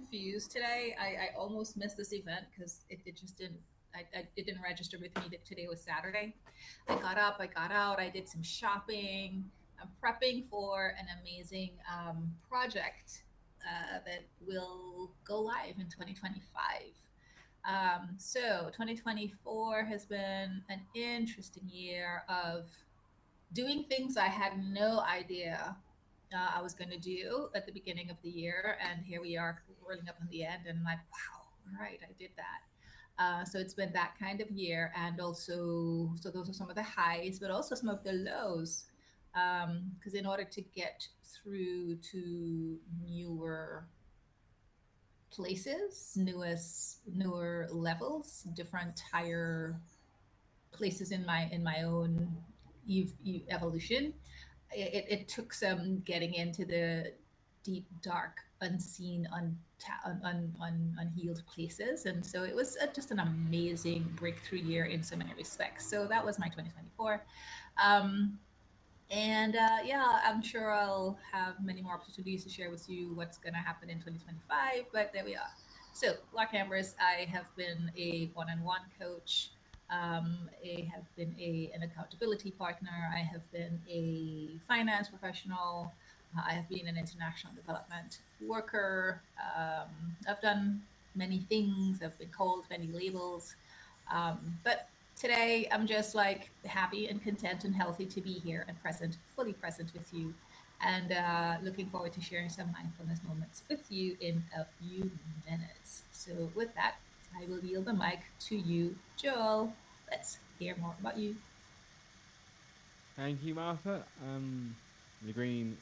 confused today. I almost missed this event because it just didn't. It didn't register with me that today was Saturday. I got up, I got out, I did some shopping. I'm prepping for an amazing project that will go live in 2025. So 2024 has been an interesting year of doing things I had no idea I was going to do at the beginning of the year. And here we are rolling up on the end, and I'm like, wow, all right, I did that. So it's been that kind of year. And also, so those are some of the highs, but also some of the lows. Because in order to get through to newer places, newer levels, different higher places in my own evolution. It took some getting into the deep, dark, unseen, unhealed places, and so it was just an amazing breakthrough year in so many respects. So that was my 2024. Um, and yeah, I'm sure I'll have many more opportunities to share with you what's going to happen in 2025. But there we are. So, Lark Ambrose, I have been a one-on-one coach. I have been an accountability partner. I have been a finance professional. I have been an international development worker. I've done many things. I've been called many labels. But today I'm just like happy and content and healthy to be here and present, fully present with you. And looking forward to sharing some mindfulness moments with you in a few minutes. So, with that, I will yield the mic to you, Joel. Let's hear more about you. Thank you, Martha. The green,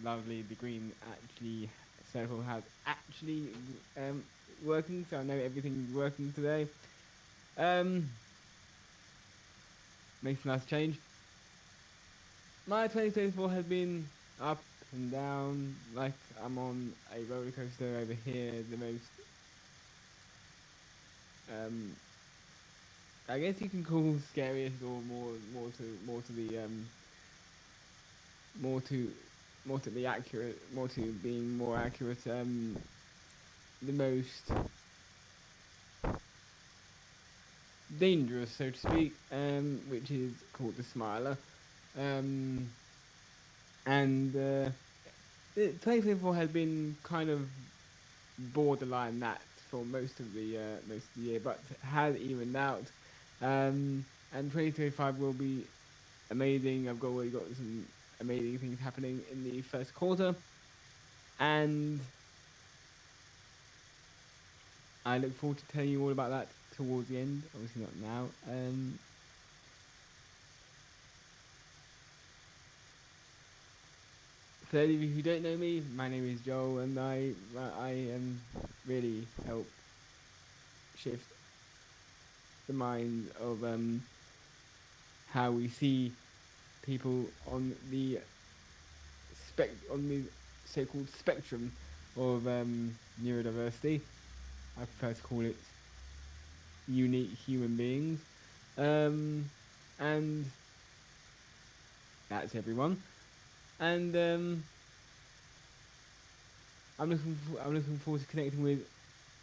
lovely. The green actually circle has actually working, so I know everything's working today. Um, Makes a nice change. My 2024 has been up and down, like I'm on a roller coaster over here. The most, um, I guess you can call scariest or more to the more to more to the accurate, more to being more accurate. The most dangerous, so to speak, which is called the Smiler. Um, and 2024 has been kind of borderline that for most of the year, but has evened out. And 2025 will be amazing. I've got already got some amazing things happening in the first quarter, and I look forward to telling you all about that towards the end. Obviously, not now. For those of you who don't know me, my name is Joel, and I really help shift the mind of how we see people on the so-called spectrum of neurodiversity. I prefer to call it unique human beings, um, and that's everyone. And I'm looking forward to connecting with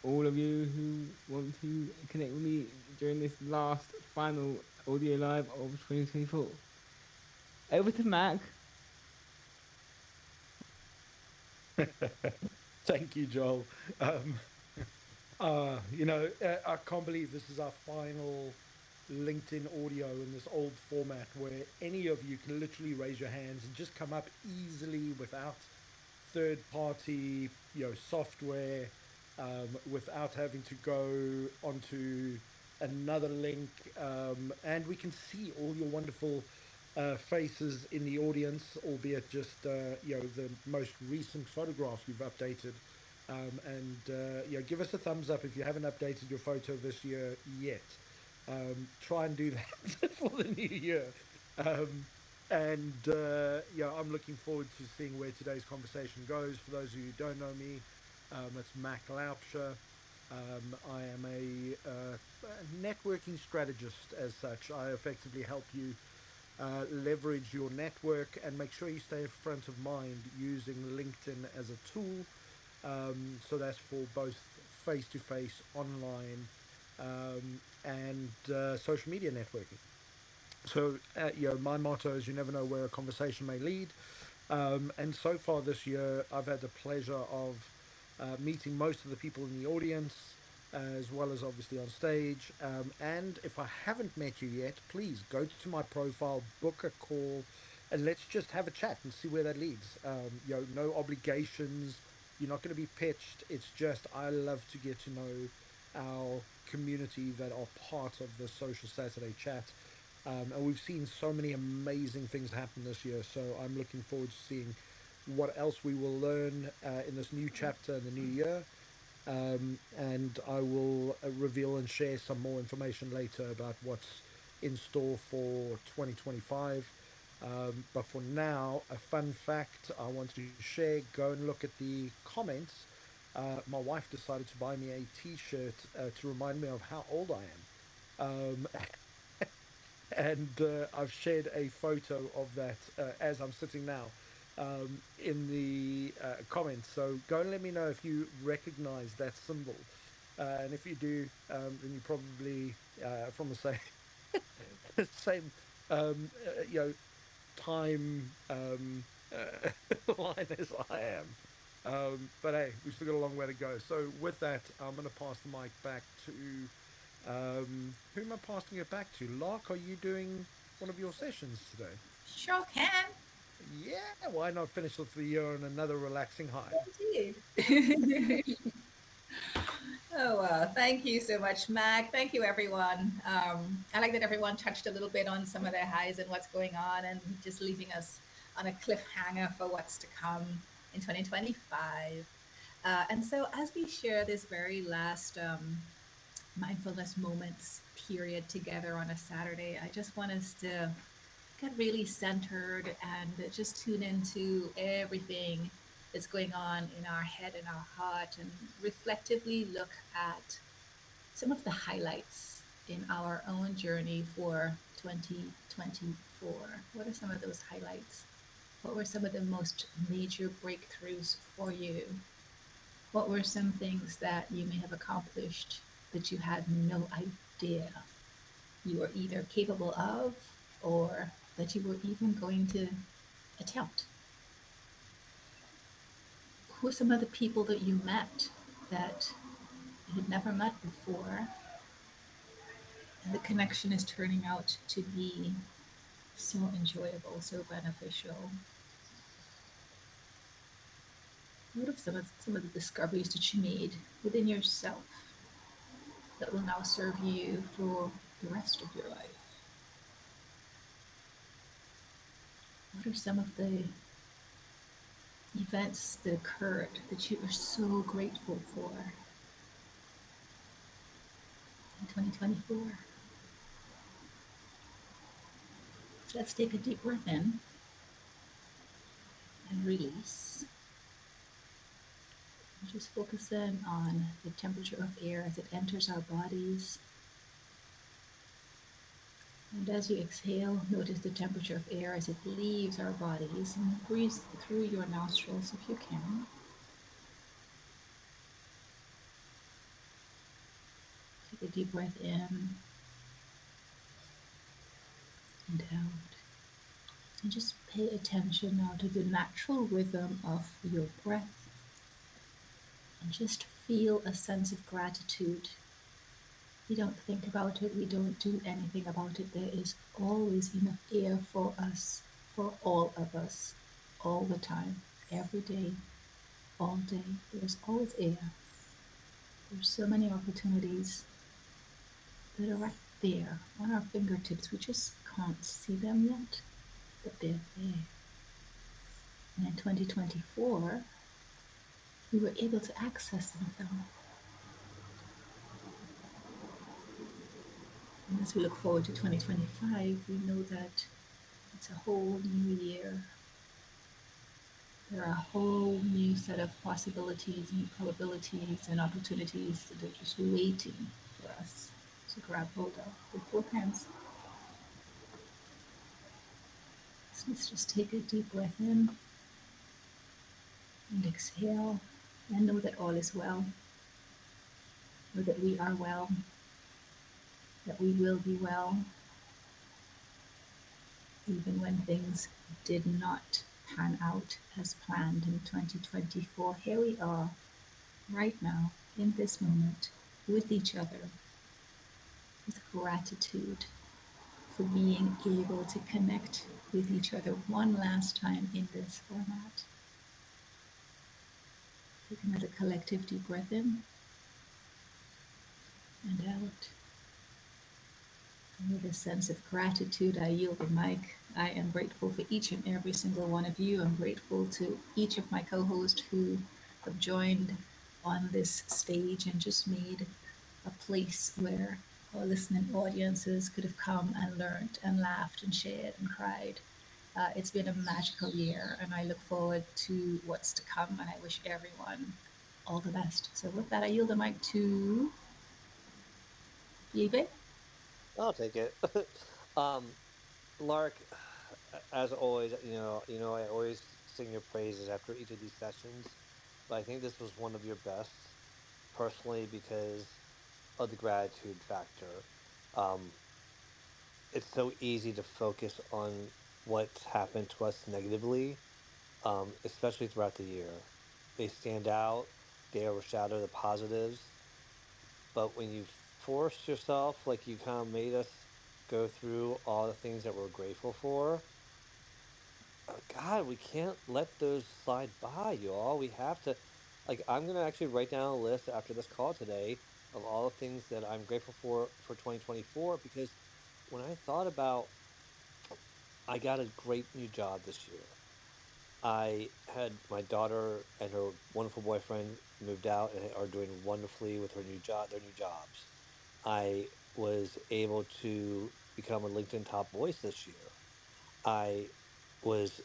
all of you who want to connect with me during this last final audio live of 2024. Over to Mac. Thank you, Joel. I can't believe this is our final LinkedIn audio in this old format where any of you can literally raise your hands and just come up easily without third party, software, without having to go onto another link. And we can see all your wonderful faces in the audience, albeit just the most recent photographs you've updated. And give us a thumbs up if you haven't updated your photo this year yet. Try and do that for the new year. Um, and I'm looking forward to seeing where today's conversation goes. For those of you who don't know me, it's Mac Laupsher. I am a networking strategist as such. I effectively help you leverage your network and make sure you stay front of mind using LinkedIn as a tool. So that's for both face to face, online, and social media networking. So, my motto is you never know where a conversation may lead. And so far this year, I've had the pleasure of meeting most of the people in the audience, as well as obviously on stage. And if I haven't met you yet, please go to my profile, book a call, and let's just have a chat and see where that leads. No obligations. You're not going to be pitched. It's just I love to get to know our community that are part of the Social Saturday chat. And we've seen so many amazing things happen this year. So I'm looking forward to seeing what else we will learn in this new chapter in the new year. And I will reveal and share some more information later about what's in store for 2025. But for now, a fun fact I want to share, go and look at the comments. My wife decided to buy me a t-shirt to remind me of how old I am. And I've shared a photo of that as I'm sitting now in the comments. So go and let me know if you recognize that symbol. And if you do, then you're probably from the same same um, uh, you know time line as I am. But hey, we've still got a long way to go. So with that, I'm going to pass the mic back to who am I passing it back to? Lark, are you doing one of your sessions today? Sure can. Yeah, why not finish off the year on another relaxing high? Indeed. Oh, well, thank you so much, Mac. Thank you, everyone. I like that everyone touched a little bit on some of their highs and what's going on, and just leaving us on a cliffhanger for what's to come in 2025. And so, as we share this very last mindfulness moments period together on a Saturday, I just want us to get really centered and just tune into everything that's going on in our head and our heart, and reflectively look at some of the highlights in our own journey for 2024. What are some of those highlights? What were some of the most major breakthroughs for you? What were some things that you may have accomplished that you had no idea you were either capable of, or that you were even going to attempt? Who are some of the people that you met that you had never met before, and the connection is turning out to be so enjoyable, so beneficial? What are some of the discoveries that you made within yourself that will now serve you for the rest of your life? What are some of the events that occurred that you are so grateful for in 2024? So let's take a deep breath in and release. And just focus in on the temperature of air as it enters our bodies. And as you exhale, notice the temperature of air as it leaves our bodies, and breathe through your nostrils if you can. Take a deep breath in and out. And just pay attention now to the natural rhythm of your breath, and just feel a sense of gratitude. We don't think about it, we don't do anything about it. There is always enough air for us, for all of us, all the time, every day, all day. There's always air. There's so many opportunities that are right there on our fingertips. We just can't see them yet, but they're there. And in 2024, we were able to access some of them. And as we look forward to 2025, we know that it's a whole new year. There are a whole new set of possibilities and probabilities and opportunities that are just waiting for us to grab hold of with both hands. So let's just take a deep breath in and exhale. and know that all is well, know that we are well, that we will be well, even when things did not pan out as planned in 2024. Here we are, right now, in this moment, with each other, with gratitude for being able to connect with each other one last time in this format. Take another collective deep breath in and out. And with a sense of gratitude, I yield the mic. I am grateful for each and every single one of you. I'm grateful to each of my co hosts who have joined on this stage and just made a place where our listening audiences could have come and learned and laughed and shared and cried. It's been a magical year, and I look forward to what's to come. And I wish everyone all the best. So, with that, I yield the mic to Felipe. I'll take it. um, Lark, as always, I always sing your praises after each of these sessions, but I think this was one of your best, personally, because of the gratitude factor. Um, it's so easy to focus on what's happened to us negatively, especially throughout the year. They stand out, they overshadow the positives, but when you force yourself, like you kind of made us go through all the things that we're grateful for, God, we can't let those slide by, y'all. We have to, like, I'm gonna actually write down a list after this call today of all the things that I'm grateful for 2024, because when I thought about, I got a great new job this year. I had my daughter and her wonderful boyfriend moved out and are doing wonderfully with their new jobs. I was able to become a LinkedIn top voice this year. I was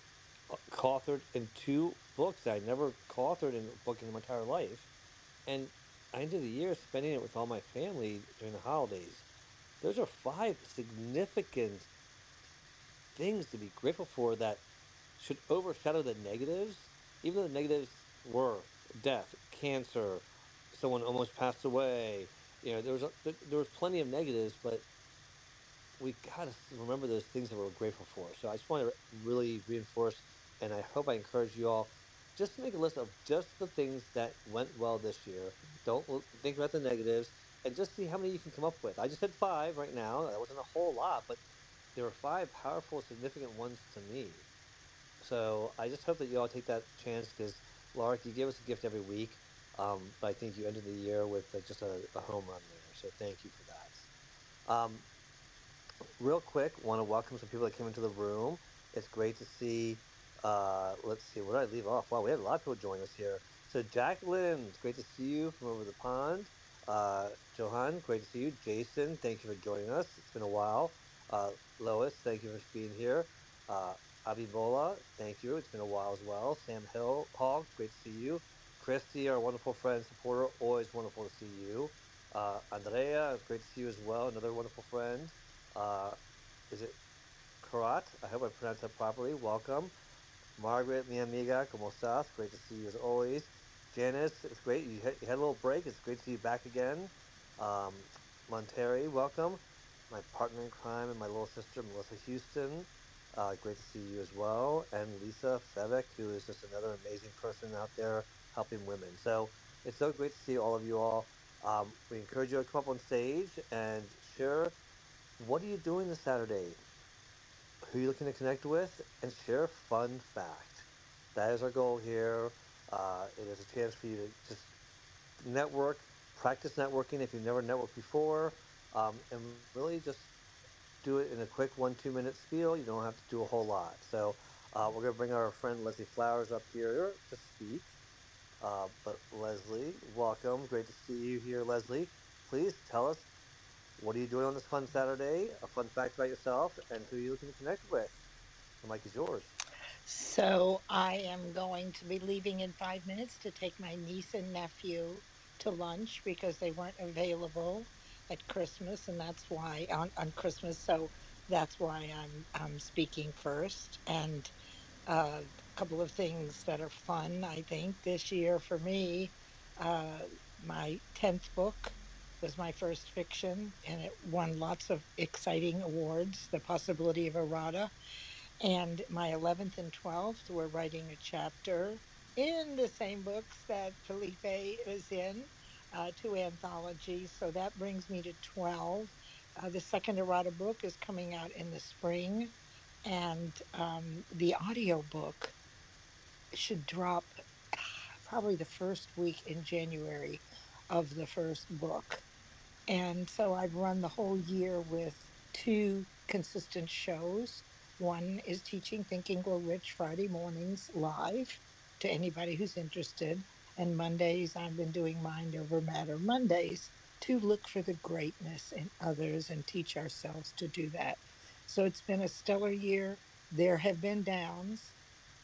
co-authored in two books that I never co-authored in a book in my entire life, and I ended the year spending it with all my family during the holidays. Those are five significant things to be grateful for that should overshadow the negatives, even though the negatives were death, cancer, someone almost passed away. There was plenty of negatives, but we gotta remember those things that we're grateful for. So I just want to really reinforce, and I hope I encourage you all just to make a list of just the things that went well this year. Don't think about the negatives, and just see how many you can come up with. I just said five right now. That wasn't a whole lot, but there were five powerful, significant ones to me. So I just hope that you all take that chance, because Lark, you give us a gift every week. But I think you ended the year with just a home run there. So thank you for that. Um, Real quick, want to welcome some people that came into the room. It's great to see. Let's see, where did I leave off? Wow, we had a lot of people join us here. So, Jacqueline, it's great to see you from over the pond. Johan, great to see you. Jason, thank you for joining us. It's been a while. Lois, thank you for being here. Uh, Abibola, thank you. It's been a while as well. Sam Hill, Hall, great to see you. Christy, our wonderful friend and supporter, always wonderful to see you. Andrea, it's great to see you as well. Another wonderful friend. Uh, is it Karat? I hope I pronounced that properly. Welcome. Margaret, mi amiga, como estás? Great to see you as always. Janice, it's great. You had a little break. It's great to see you back again. Monteri, welcome. My partner in crime and my little sister, Melissa Houston. Great to see you as well. And Lisa Fevik, who is just another amazing person out there helping women. So it's so great to see all of you all. We encourage you to come up on stage and share, what are you doing this Saturday? Who are you looking to connect with? And share a fun fact. That is our goal here. It is a chance for you to just network, practice networking if you've never networked before, and really just do it in a quick 1-2 minute spiel. You don't have to do a whole lot. So we're going to bring our friend Leslie Flowers up here to speak. But Leslie, welcome. Great to see you here, Leslie. Please tell us, what are you doing on this fun Saturday? A fun fact about yourself, and who are you looking to connect with? The mic is yours. So I am going to be leaving in 5 minutes to take my niece and nephew to lunch because they weren't available at Christmas, and that's why on Christmas. So that's why I'm speaking first. And couple of things that are fun, I think, this year for me. Uh, my 10th book was my first fiction, and it won lots of exciting awards, The Possibility of Errata. And my 11th and 12th were writing a chapter in the same books that Felipe is in, two anthologies. So that brings me to 12. The second errata book is coming out in the spring, and the audio book should drop probably the first week in January of the first book. And so I've run the whole year with two consistent shows. One is teaching Think and Grow Rich Friday mornings live to anybody who's interested. And Mondays, I've been doing Mind Over Matter Mondays to look for the greatness in others and teach ourselves to do that. So it's been a stellar year. There have been downs,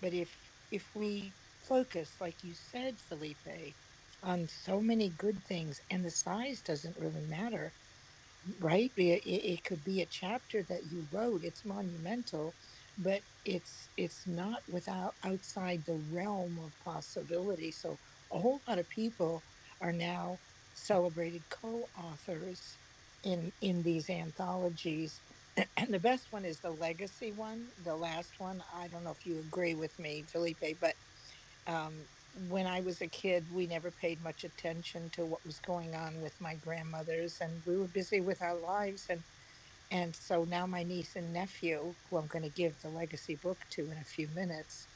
but if we focus, like you said, Felipe, on so many good things, and the size doesn't really matter, right? It could be a chapter that you wrote, it's monumental, but it's not without outside the realm of possibility. So a whole lot of people are now celebrated co-authors in these anthologies. And the best one is the legacy one, the last one. I don't know if you agree with me, Felipe, but when I was a kid, we never paid much attention to what was going on with my grandmothers, and we were busy with our lives. And so now my niece and nephew, who I'm going to give the legacy book to in a few minutes,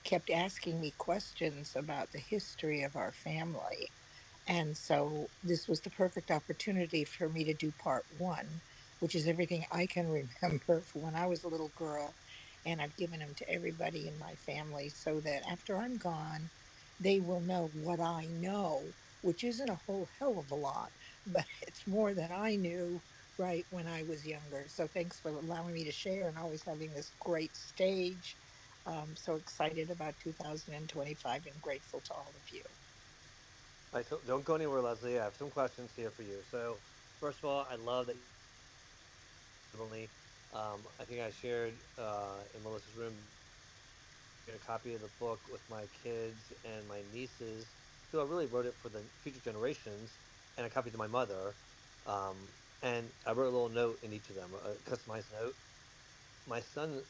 kept asking me questions about the history of our family. And so this was the perfect opportunity for me to do part one, which is everything I can remember from when I was a little girl. And I've given them to everybody in my family so that after I'm gone, they will know what I know, which isn't a whole hell of a lot, but it's more than I knew right when I was younger. So thanks for allowing me to share and always having this great stage. So excited about 2025 and grateful to all of you. All right, so don't go anywhere, Leslie. I have some questions here for you. So, first of all, I love that you wrote heavily. I think I shared in Melissa's room a copy of the book with my kids and my nieces, who I really wrote it for the future generations, and a copy to my mother. And I wrote a little note in each of them, a customized note. My son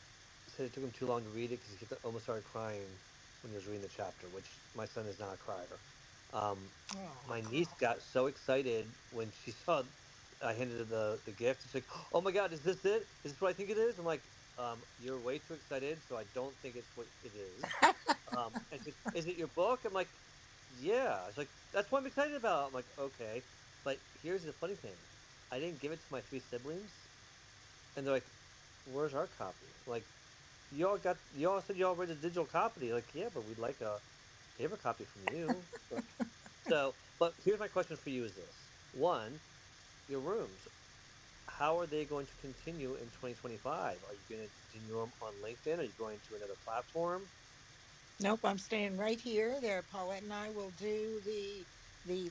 said it took him too long to read it because almost started crying when he was reading the chapter, which my son is not a crier. Um, Oh. my niece got so excited when she saw I handed her the gift. She's like, "Oh my God, is this it? Is this what I think it is?" I'm like, "You're way too excited, so I don't think it's what it is." And she's, "Is it your book?" I'm like, "Yeah." She's like, "That's what I'm excited about." I'm like, "Okay," but here's the funny thing: I didn't give it to my three siblings, and they're like, "Where's our copy?" Like, you all said you all read a digital copy. Like, yeah, but we'd like a paper copy from you. So, but here's my question for you: Is this one, your rooms? How are they going to continue in 2025? Are you going to continue them on LinkedIn? Are you going to another platform? Nope, I'm staying right here. There, Paulette and I will do the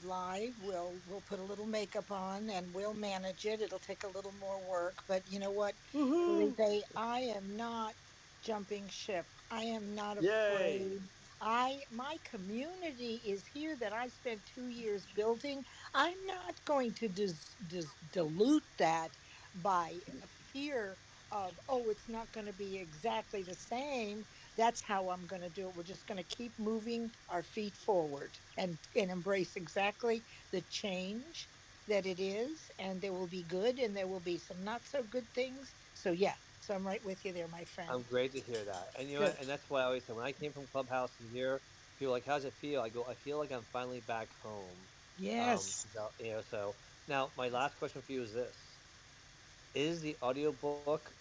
live. We'll put a little makeup on and we'll manage it. It'll take a little more work, but you know what, Woohoo! Felipe, I am not jumping ship. I am not Yay! afraid. My community is here that I spent 2 years building. I'm not going to dilute that by a fear of, oh, it's not going to be exactly the same. That's how I'm going to do it. We're just going to keep moving our feet forward and embrace exactly the change that it is. And there will be good and there will be some not so good things. So, yeah, so I'm right with you there, my friend. I'm great to hear that. And you know, Good. what? And that's why I always say when I came from Clubhouse and here, people are like, "How's it feel?" I go, "I feel like I'm finally back home." Yes. So now my last question for you is this: Is the audiobook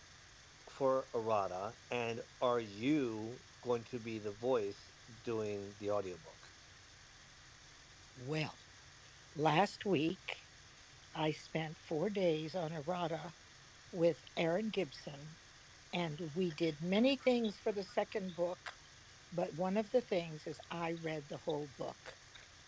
for errata, and are you going to be the voice doing the audiobook? Well, last week I spent 4 days on Errata with Aaron Gibson, and we did many things for the second book. But one of the things is I read the whole book.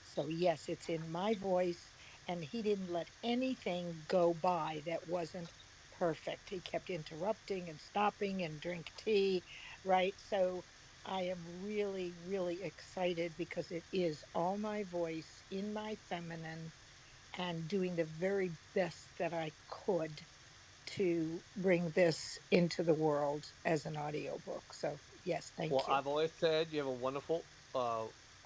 So, yes, it's in my voice, and he didn't let anything go by that wasn't perfect. He kept interrupting and stopping and drink tea, right? So, I am really, really excited because it is all my voice in my feminine and doing the very best that I could to bring this into the world as an audiobook. So, yes, Well, thank you. I've always said you have a wonderful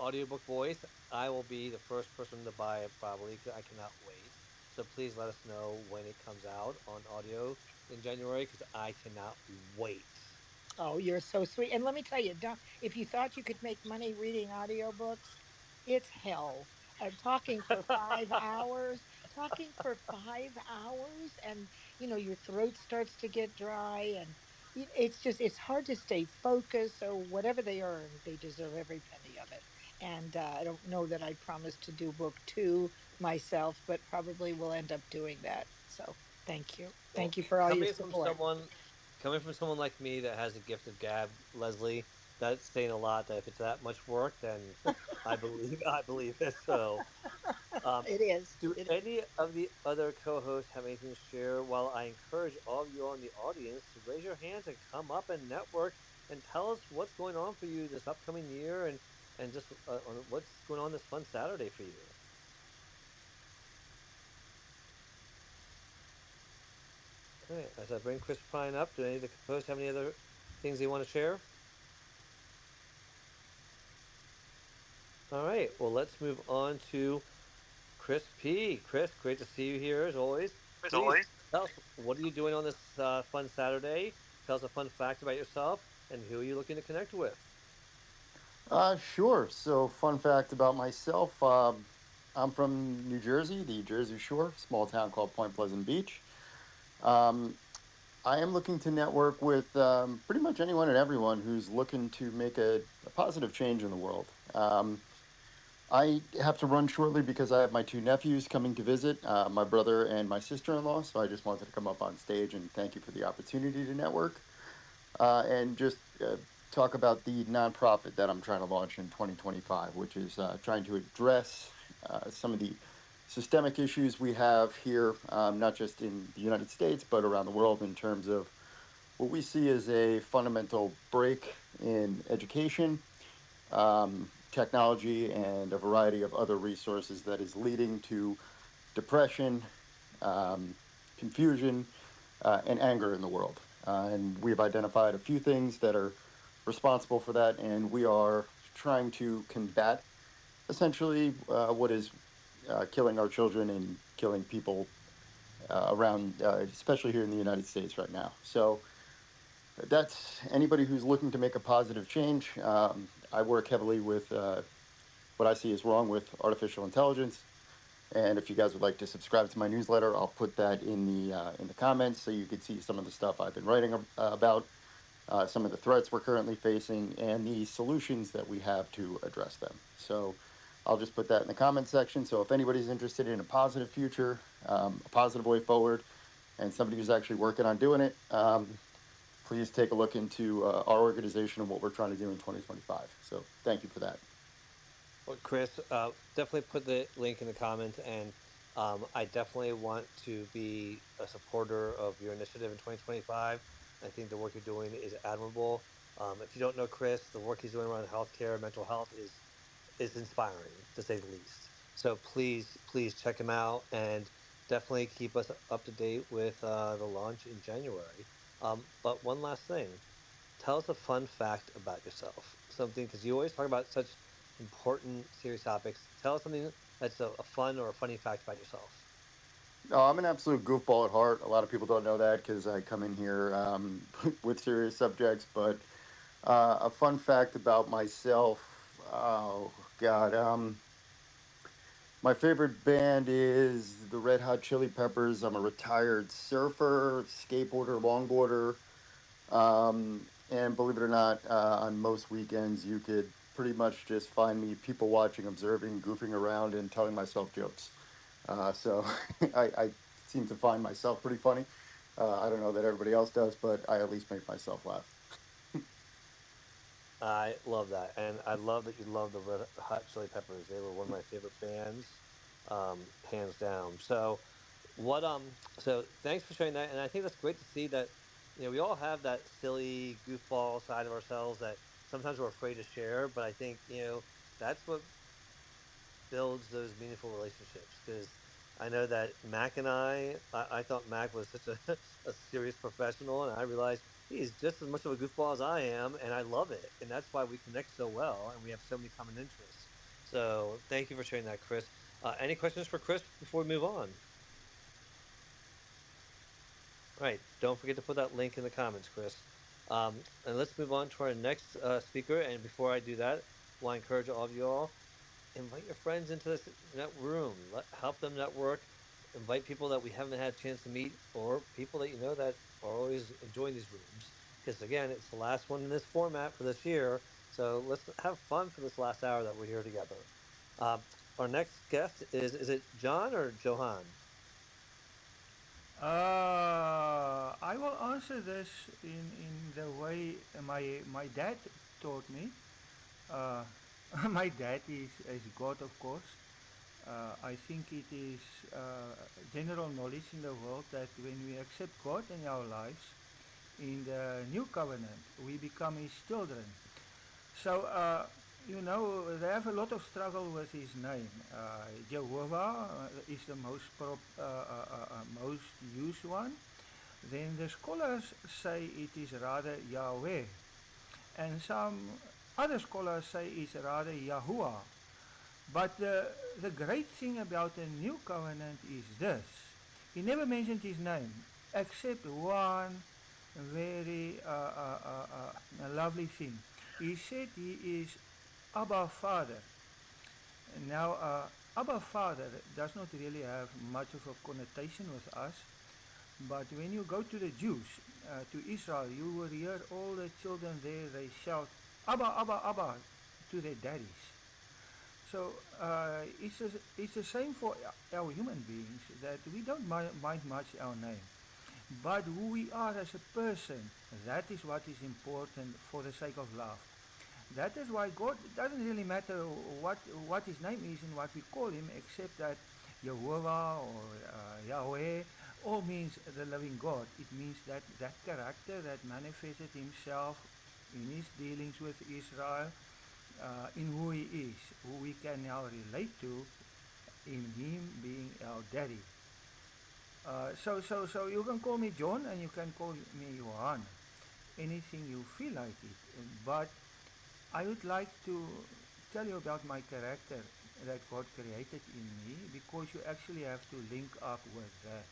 audiobook voice. I will be the first person to buy it probably 'cause I cannot wait. So please let us know when it comes out on audio in January because I cannot wait. Oh, you're so sweet. And let me tell you, don't, if you thought you could make money reading audiobooks, it's hell. Talking for 5 hours, talking for 5 hours, and your throat starts to get dry, and it's just it's hard to stay focused. So whatever they earn, they deserve every penny of it. And I don't know that I promised to do book two myself, but probably will end up doing that. So Well, thank you for all your support. coming from someone like me that has a gift of gab, Leslie, that's saying a lot. That if it's that much work, then I believe it. So, um, It is. do It is. any of the other co-hosts have anything to share? While I encourage all of you on the audience to raise your hands and come up and network and tell us what's going on for you this upcoming year and just on what's going on this fun Saturday for you. All right, as I bring Chris Pine up, do any of the co-hosts have any other things they want to share? All right. Well, let's move on to Chris P. Chris, great to see you here as always. As Please always. tell us what are you doing on this fun Saturday? Tell us a fun fact about yourself and who are you looking to connect with. Sure. So, fun fact about myself: I'm from New Jersey, the Jersey Shore, small town called Point Pleasant Beach. Um, I am looking to network with pretty much anyone and everyone who's looking to make a positive change in the world. I have to run shortly because I have my two nephews coming to visit, my brother and my sister-in-law. So I just wanted to come up on stage and thank you for the opportunity to network and just talk about the nonprofit that I'm trying to launch in 2025, which is trying to address some of the systemic issues we have here, not just in the United States, but around the world in terms of what we see as a fundamental break in education, technology, and a variety of other resources that is leading to depression, um, confusion, and anger in the world. And we've identified a few things that are responsible for that, and we are trying to combat essentially what is killing our children and killing people around, especially here in the United States right now. So that's anybody who's looking to make a positive change. I work heavily with what I see is wrong with artificial intelligence. And if you guys would like to subscribe to my newsletter, I'll put that in the comments so you could see some of the stuff I've been writing about, some of the threats we're currently facing, and the solutions that we have to address them. So I'll just put that in the comment section. So if anybody's interested in a positive future, a positive way forward, and somebody who's actually working on doing it, please take a look into our organization and what we're trying to do in 2025. So thank you for that. Well, Chris, definitely put the link in the comments, and I definitely want to be a supporter of your initiative in 2025. I think the work you're doing is admirable. If you don't know Chris, the work he's doing around healthcare, mental health is inspiring to say the least. So please check him out and definitely keep us up to date with the launch in January. But one last thing, tell us a fun fact about yourself. Something because you always talk about such important, serious topics. Tell us something that's a fun or a funny fact about yourself. No, I'm an absolute goofball at heart. A lot of people don't know that because I come in here with serious subjects. But a fun fact about myself, oh God, my favorite band is the Red Hot Chili Peppers. I'm a retired surfer, skateboarder, longboarder. And believe it or not, on most weekends, you could pretty much just find me people watching, observing, goofing around, and telling myself jokes. So I seem to find myself pretty funny. I don't know that everybody else does, but I at least make myself laugh. I love that, and I love that you love the Red Hot Chili Peppers. They were one of my favorite bands, hands down. So thanks for sharing that, and I think that's great to see that we all have that silly goofball side of ourselves that sometimes we're afraid to share, but I think that's what builds those meaningful relationships. Because I know that Mac and I thought Mac was such a, a serious professional, and I realized he's just as much of a goofball as I am, and I love it. And that's why we connect so well, and we have so many common interests. So thank you for sharing that, Chris. Any questions for Chris before we move on? All right, don't forget to put that link in the comments, Chris. And let's move on to our next speaker. And before I do that, well, I encourage all of you all, invite your friends into this room. Help them network. Invite people that we haven't had a chance to meet, or people that you know that are always enjoying these rooms. Because again, it's the last one in this format for this year. So let's have fun for this last hour that we're here together. Uh, our next guest is it John or Johan? I will answer this in the way my dad taught me. Uh, my dad is God, of course. I think it is general knowledge in the world that when we accept God in our lives, in the new covenant, we become His children. So, they have a lot of struggle with his name. Jehovah is the most used one. Then the scholars say it is rather Yahweh, and some other scholars say it's rather Yahuwah. But the great thing about the new covenant is this: he never mentioned his name, except one very lovely thing. He said he is Abba Father. Now, Abba Father does not really have much of a connotation with us, but when you go to the Jews, to Israel, you will hear all the children there, they shout, Abba, Abba, Abba, to their daddies. So it's the same for our human beings, that we don't mind much our name. But who we are as a person, that is what is important for the sake of love. That is why God, it doesn't really matter what his name is and what we call him, except that Jehovah or Yahweh all means the living God. It means that character that manifested himself in his dealings with Israel, in who he is, who we can now relate to, in him being our daddy. So you can call me John and you can call me Johan, anything you feel like it. But I would like to tell you about my character that God created in me, because you actually have to link up with that.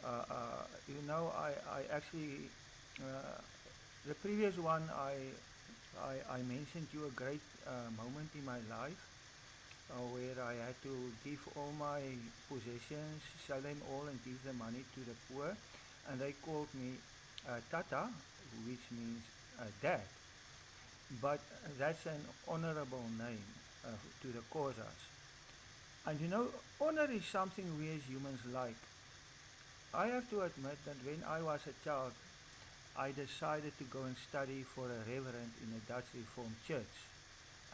I actually, the previous one, I mentioned you a great moment in my life, where I had to give all my possessions, sell them all and give the money to the poor, and they called me Tata, which means dad. But that's an honorable name to the Xhosas. And honor is something we as humans like. I have to admit that when I was a child, I decided to go and study for a reverend in a Dutch Reformed church.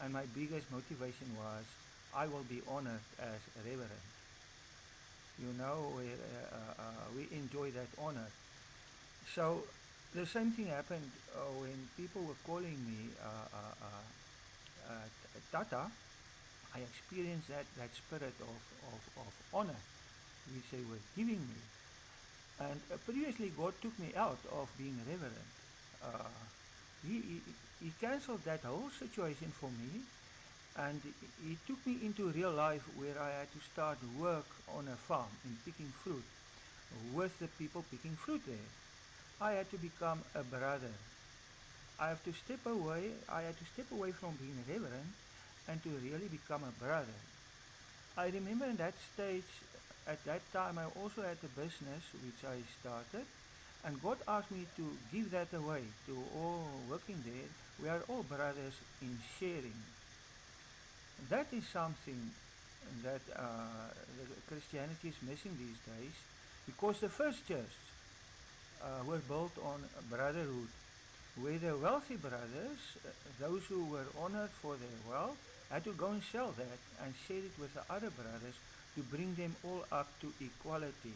And my biggest motivation was, I will be honored as a reverend. We enjoy that honor. So the same thing happened when people were calling me Tata. I experienced that spirit of honor which they were giving me. And previously God took me out of being reverend. Uh, he cancelled that whole situation for me, and he took me into real life where I had to start work on a farm in picking fruit with the people picking fruit there. I had to become a brother. I had to step away from being a reverend and to really become a brother. I remember in that stage, at that time, I also had a business which I started, and God asked me to give that away to all working there. We are all brothers in sharing. That is something that Christianity is missing these days, because the first church were built on brotherhood, where the wealthy brothers, those who were honored for their wealth, had to go and sell that and share it with the other brothers to bring them all up to equality.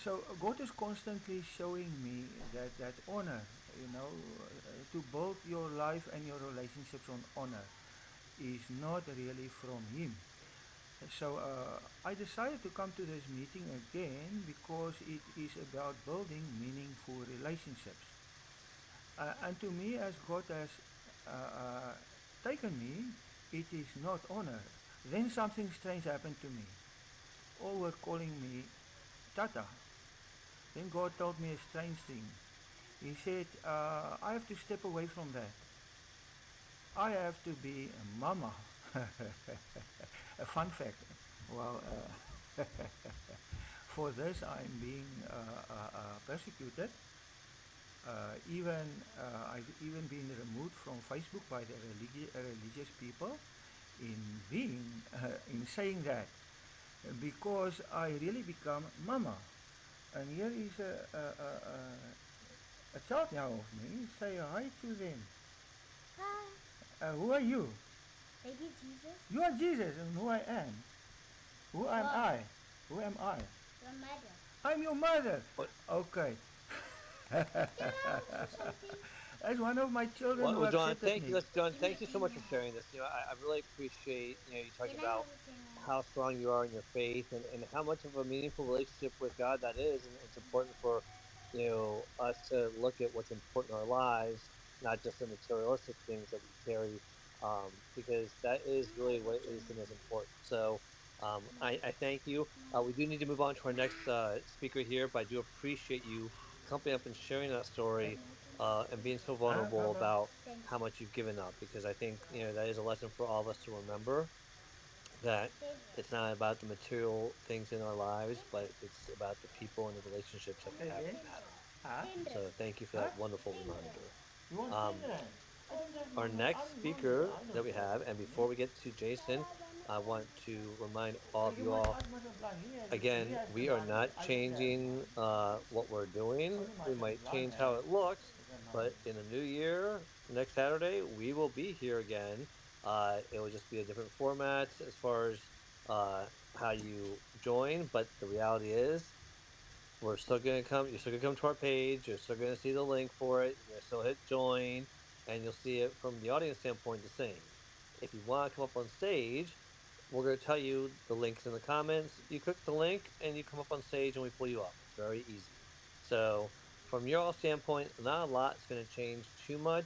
So God is constantly showing me that honor, to build your life and your relationships on honor is not really from Him. So I decided to come to this meeting again because it is about building meaningful relationships. And to me, as God has taken me, it is not honor. Then something strange happened to me. All were calling me Tata. Then God told me a strange thing. He said, I have to step away from that. I have to be a mama. A fun fact. Well, for this I'm being persecuted. Even I've even been removed from Facebook by the religious people in being in saying that because I really become mama. And here is a child now of me. Say hi to them. Hi, Who are you? baby Jesus, You are Jesus, and who I am. Who am God, I? Who am I? your mother. I'm your mother. What? Okay. Can I ask you something? That's one of my children who Well, John, accepted thank you. me. Let's, John, Give me thank you a so much tingle. for sharing this. I really appreciate, you talking Can I about have a tingle? how strong you are in your faith and how much of a meaningful relationship with God that is. And it's important for, us to look at what's important in our lives, not just the materialistic things that we carry, because that is Can I really have a what is the tingle? most important. So I thank you. We do need to move on to our next speaker here, but I do appreciate you coming up and sharing that story and being so vulnerable Mama. about Thank how you. much you've given up, because I think that is a lesson for all of us to remember that Favorite. it's not about the material things in our lives, but it's about the people and the relationships that we Say have again? that matter. Huh? So thank you for Huh? that wonderful Favorite. reminder. You want Um, 10 rand? I don't have our money. next I'm hungry. speaker I that don't we have have, and money. before we get to Jason, I want to remind all of You you must all ask my supply. He again, has the we are money. not I don't have changing money. what we're doing. Only my We might supply change how has it looks, the but money. in the new year, next Saturday, we will be here again. It will just be a different format as far as uh, how you join, but the reality is, we're still gonna come. You're still gonna come to our page. You're still gonna see the link for it. You're gonna still hit join, and you'll see it from the audience standpoint the same. If you want to come up on stage, we're gonna tell you the links in the comments. You click the link and you come up on stage, and we pull you up. It's very easy. So from your all standpoint, not a lot is gonna change too much.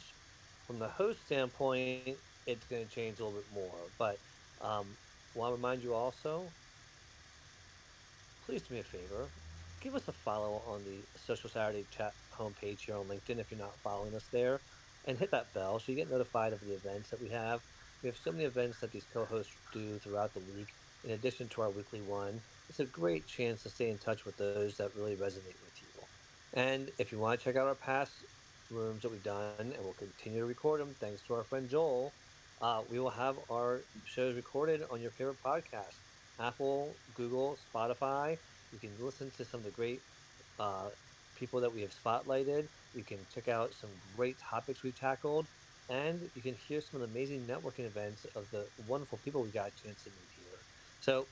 From the host standpoint, it's gonna change a little bit more. But um, want to remind you also, please do me a favor. Give us a follow on the Social Saturday Chat homepage here on LinkedIn if you're not following us there. And hit that bell so you get notified of the events that we have. We have so many events that these co hosts do throughout the week, in addition to our weekly one. It's a great chance to stay in touch with those that really resonate with you. And if you want to check out our past rooms that we've done, and we'll continue to record them thanks to our friend Joel, we will have our shows recorded on your favorite podcast: Apple, Google, Spotify. You can listen to some of the great uh, people that we have spotlighted. You can check out some great topics we've tackled, and you can hear some of the amazing networking events of the wonderful people we got a chance to meet here. So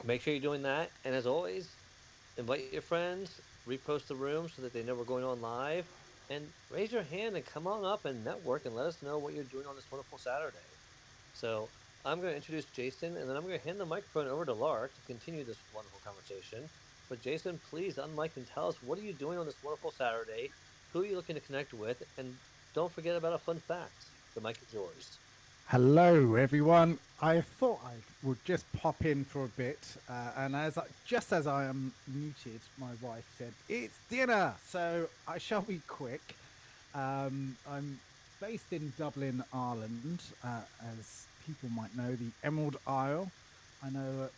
make sure you're doing that. And as always, invite your friends, repost the room so that they know we're going on live, and raise your hand and come on up and network and let us know what you're doing on this wonderful Saturday. So I'm going to introduce Jason, and then I'm going to hand the microphone over to Lark to continue this wonderful conversation. But Jason, please unmic and tell us, what are you doing on this wonderful Saturday? Who are you looking to connect with? And don't forget about a fun fact. The mic is yours. Hello, everyone. I thought I would just pop in for a bit, and just as I am muted, my wife said it's dinner, so I shall be quick. I'm based in Dublin, Ireland, as people might know, the Emerald Isle. I know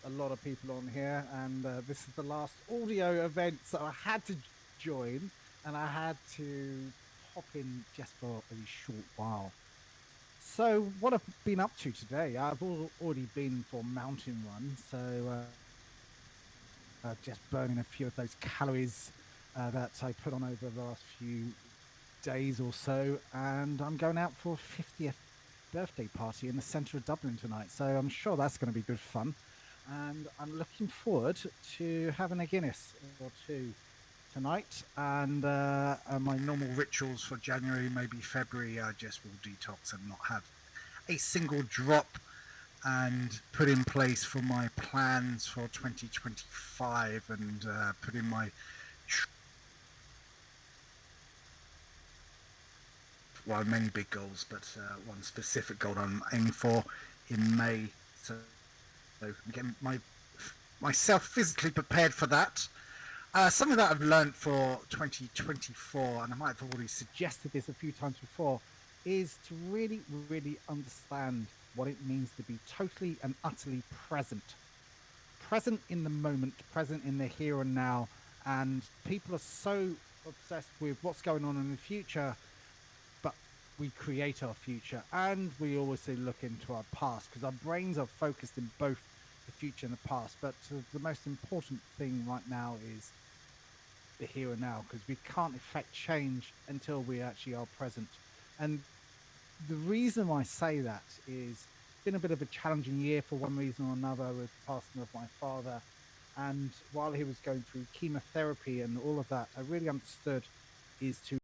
a lot of people on here, and this is the last audio event, so I had to join, and I had to pop in just for a short while. So, what I've been up to today, I've already been for mountain run, so just burning a few of those calories that I put on over the last few days or so, and I'm going out for a 50th birthday party in the centre of Dublin tonight, so I'm sure that's going to be good fun. and I'm looking forward to having a Guinness or two tonight. And my normal rituals for January, maybe February, I just will detox and not have a single drop, and put in place for my plans for 2025, and put in my many big goals, but one specific goal I'm aiming for in May. So I'm getting myself physically prepared for that. Something that I've learned for 2024, and I might have already suggested this a few times before, is to really, really understand what it means to be totally and utterly present. Present in the moment, present in the here and now. And people are so obsessed with what's going on in the future, but we create our future, and we always look into our past, because our brains are focused in both the future and the past. But the most important thing right now is the here and now, because we can't effect change until we actually are present. And the reason I say that is it's been a bit of a challenging year for one reason or another, with the passing of my father. And while he was going through chemotherapy and all of that, I really understood is to